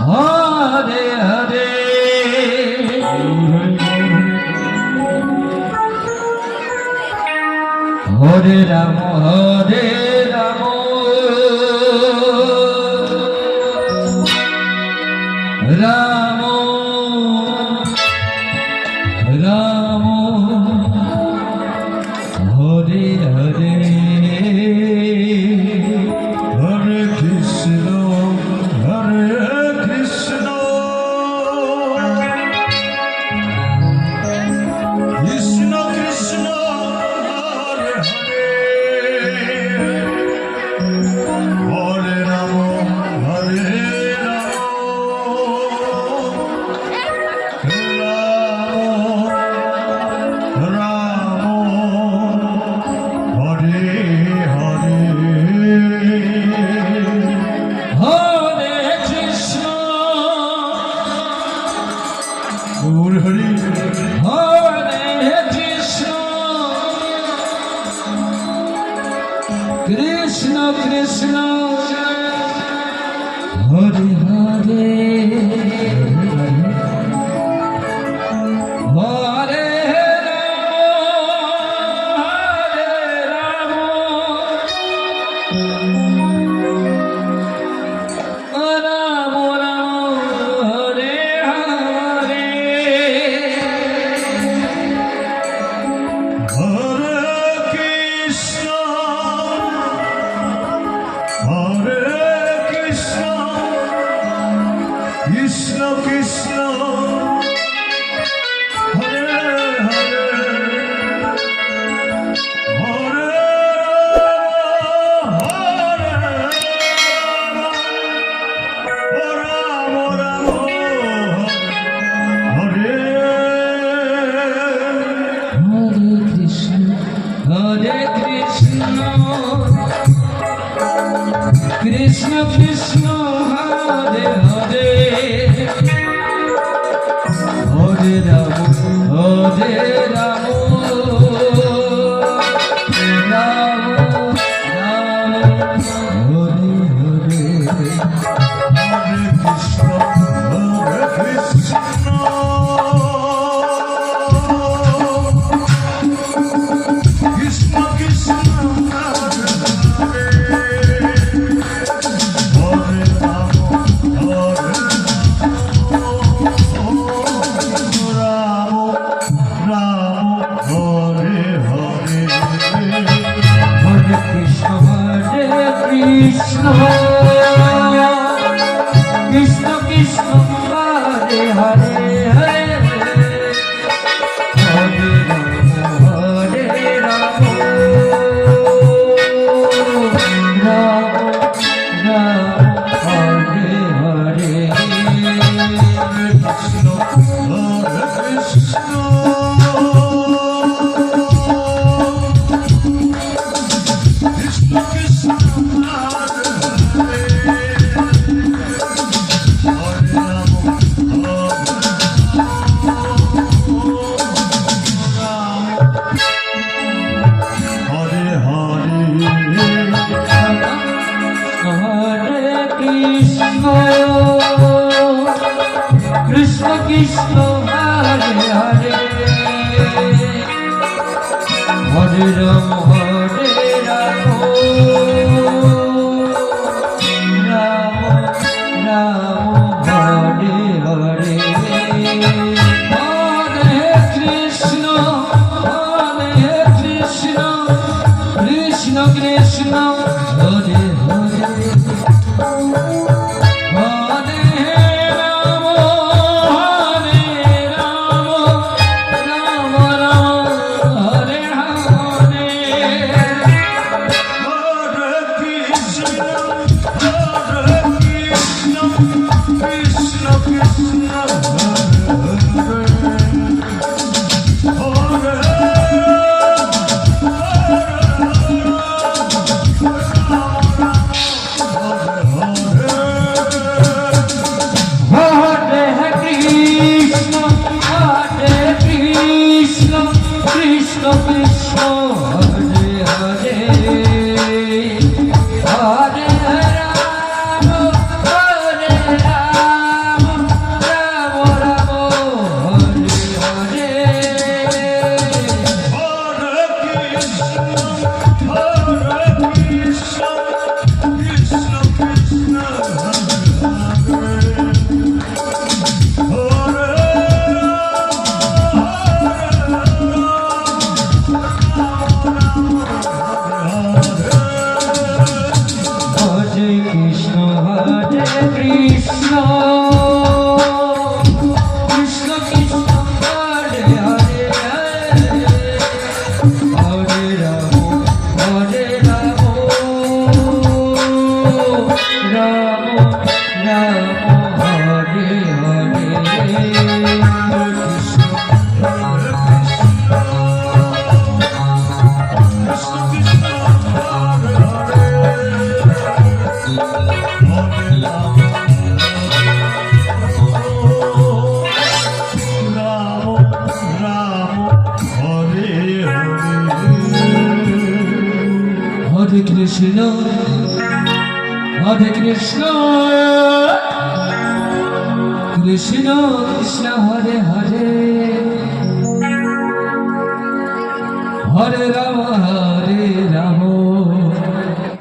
Hare Hare Hare Ram Ram Ram Hare Hare Hare Krishna Krishna Krishna Hare Hare Hare Ram Krishna Krishna Hare Hare Hare Rama Rama Hare Hare Hare Krishna Krishna Krishna Hare Hare Hare Krishna Krishna Hare Hare Hare Rama Hare Rama Krishna Krishna Krishna Hare Hare Hare Hare Rama Hare Hare Krishna Hare Krishna Krishna Krishna Hare Hare Hare Rama Hare Rama Rama Rama Hare Hare Hare Krishna Krishna Krishna Hare Hare Krishna Krishna Hare Hare Hare Krishna, Hare Krishna, Krishna Krishna Hare Hare, Hare Rama.